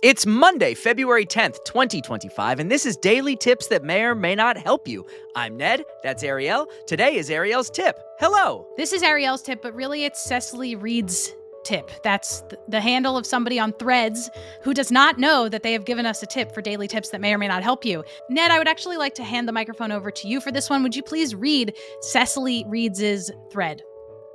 It's Monday, February 10th, 2025, and this is Daily Tips that may or may not help you. I'm Ned, that's Arielle. Today is Arielle's tip. Hello. This is Arielle's tip, but really it's Cecily Reed's tip. That's the handle of somebody on Threads who does not know that they have given us a tip for Daily Tips that may or may not help you. Ned, I would actually like to hand the microphone over to you for this one. Would you please read Cecily Reed's thread?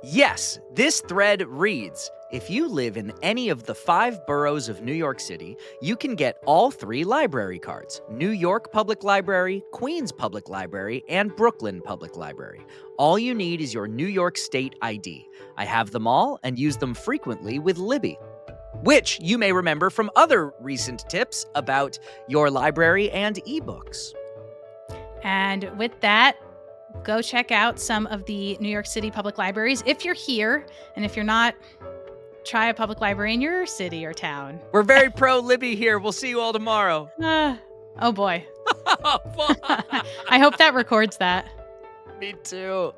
Yes, this thread reads, if you live in any of the 5 boroughs of New York City, you can get all 3 library cards: New York Public Library, Queens Public Library, and Brooklyn Public Library. All you need is your New York State ID. I have them all and use them frequently with Libby, which you may remember from other recent tips about your library and ebooks. And with that, go check out some of the New York City public libraries if you're here, and if you're not, try a public library in your city or town. We're very pro Libby here. We'll see you all tomorrow. Oh boy. I hope that records that. Me too.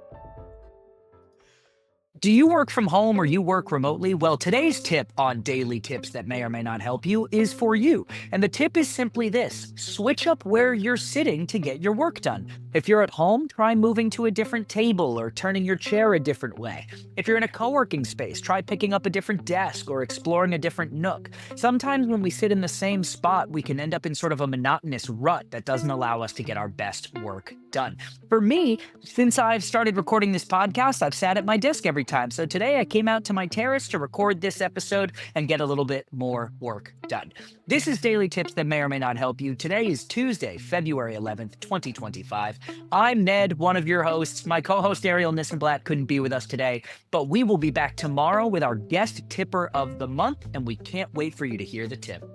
Do you work from home or you work remotely? Well, today's tip on Daily Tips that may or may not help you is for you. And the tip is simply this: switch up where you're sitting to get your work done. If you're at home, try moving to a different table or turning your chair a different way. If you're in a co-working space, try picking up a different desk or exploring a different nook. Sometimes when we sit in the same spot, we can end up in sort of a monotonous rut that doesn't allow us to get our best work done. For me, since I've started recording this podcast, I've sat at my desk every time. So today I came out to my terrace to record this episode and get a little bit more work done. This is Daily Tips that may or may not help you. Today is Tuesday, February 11th, 2025. I'm Ned, one of your hosts. My co-host Arielle Nissenblatt couldn't be with us today, but we will be back tomorrow with our guest tipper of the month, and we can't wait for you to hear the tip.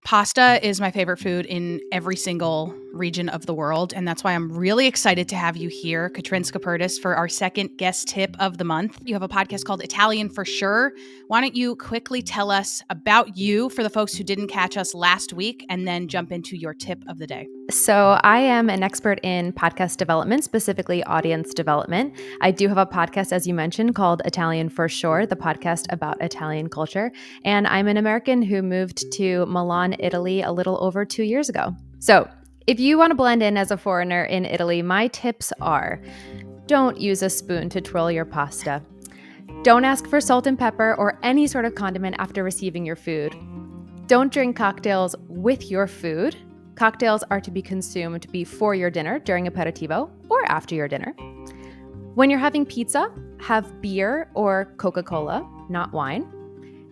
Pasta is my favorite food in every single region of the world, and that's why I'm really excited to have you here, Catrin Skaperdas, for our second guest tip of the month. You have a podcast called Italian for Sure. Why don't you quickly tell us about you for the folks who didn't catch us last week, and then jump into your tip of the day? So I am an expert in podcast development, specifically audience development. I do have a podcast, as you mentioned, called Italian for Sure, the podcast about Italian culture. And I'm an American who moved to Milan, Italy a little over 2 years ago. So if you want to blend in as a foreigner in Italy, my tips are: don't use a spoon to twirl your pasta. Don't ask for salt and pepper or any sort of condiment after receiving your food. Don't drink cocktails with your food. Cocktails are to be consumed before your dinner, during aperitivo, or after your dinner. When you're having pizza, have beer or Coca-Cola, not wine.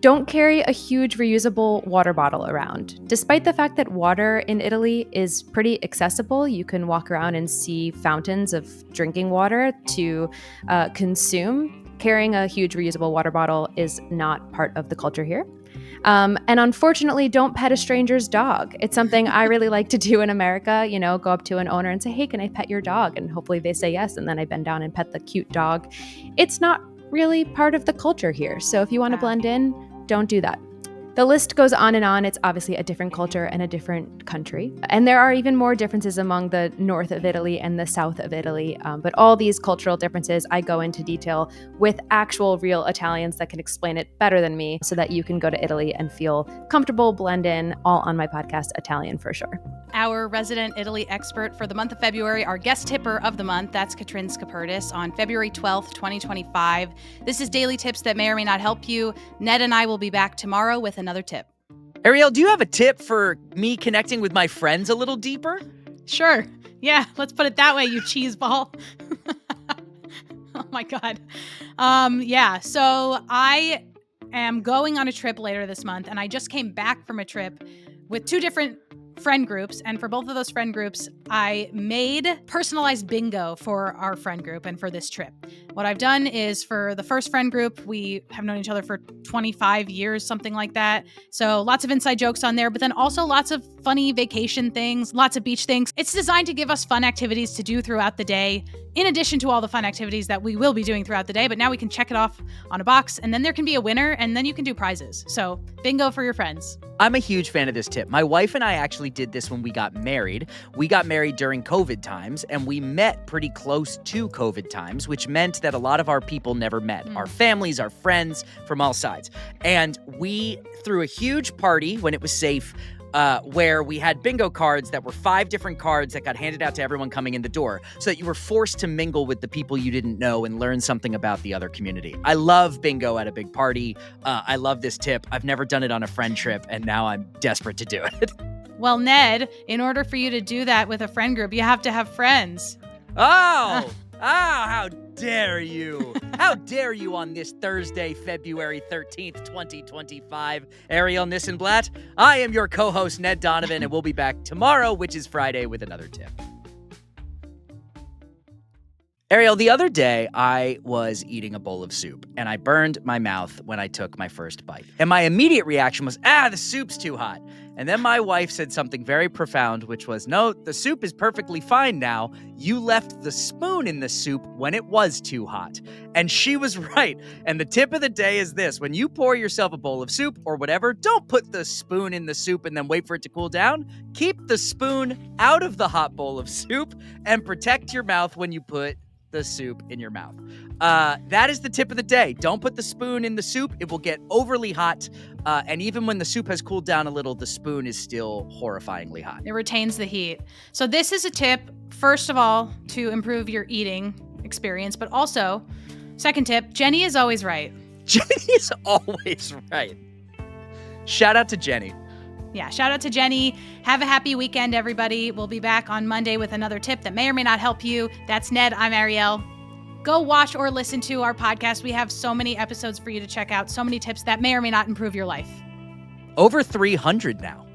Don't carry a huge reusable water bottle around. Despite the fact that water in Italy is pretty accessible, you can walk around and see fountains of drinking water to consume. Carrying a huge reusable water bottle is not part of the culture here. And unfortunately, don't pet a stranger's dog. It's something I really like to do in America, go up to an owner and say, hey, can I pet your dog? And hopefully they say yes. And then I bend down and pet the cute dog. It's not really part of the culture here. So if you want to blend in, don't do that. The list goes on and on. It's obviously a different culture and a different country. And there are even more differences among the north of Italy and the south of Italy. But all these cultural differences, I go into detail with actual real Italians that can explain it better than me, so that you can go to Italy and feel comfortable, blend in, all on my podcast, Italian for Sure. Our resident Italy expert for the month of February, our guest tipper of the month, that's Catrin Skaperdas on February 12th, 2025. This is Daily Tips that may or may not help you. Ned and I will be back tomorrow with another tip. Arielle, do you have a tip for me connecting with my friends a little deeper? Sure. Yeah, let's put it that way, you cheese ball. Oh my God. So I am going on a trip later this month, and I just came back from a trip with 2 different friend groups, and for both of those friend groups, I made personalized bingo for our friend group and for this trip. What I've done is, for the first friend group, we have known each other for 25 years, something like that. So lots of inside jokes on there, but then also lots of funny vacation things, lots of beach things. It's designed to give us fun activities to do throughout the day, in addition to all the fun activities that we will be doing throughout the day. But now we can check it off on a box, and then there can be a winner, and then you can do prizes. So bingo for your friends. I'm a huge fan of this tip. My wife and I actually did this when we got married. We got married during COVID times, and we met pretty close to COVID times, which meant that a lot of our people never met. Our families, our friends from all sides. And we threw a huge party when it was safe, where we had bingo cards that were 5 different cards that got handed out to everyone coming in the door, so that you were forced to mingle with the people you didn't know and learn something about the other community. I love bingo at a big party. I love this tip. I've never done it on a friend trip, and now I'm desperate to do it. Well, Ned, in order for you to do that with a friend group, you have to have friends. Oh, how dare you? How dare you on this Thursday, February 13th, 2025. Arielle Nissenblatt, I am your co-host, Ned Donovan, and we'll be back tomorrow, which is Friday, with another tip. Arielle, the other day, I was eating a bowl of soup, and I burned my mouth when I took my first bite. And my immediate reaction was, the soup's too hot. And then my wife said something very profound, which was, no, the soup is perfectly fine now. You left the spoon in the soup when it was too hot. And she was right. And the tip of the day is this: when you pour yourself a bowl of soup or whatever, don't put the spoon in the soup and then wait for it to cool down. Keep the spoon out of the hot bowl of soup and protect your mouth when you put the soup in your mouth. That is the tip of the day. Don't put the spoon in the soup. It will get overly hot. And even when the soup has cooled down a little, the spoon is still horrifyingly hot. It retains the heat. So this is a tip, first of all, to improve your eating experience, but also, second tip, Jenny is always right. Jenny is always right. Shout out to Jenny. Yeah, shout out to Jenny. Have a happy weekend, everybody. We'll be back on Monday with another tip that may or may not help you. That's Ned. I'm Arielle. Go watch or listen to our podcast. We have so many episodes for you to check out, so many tips that may or may not improve your life. Over 300 now.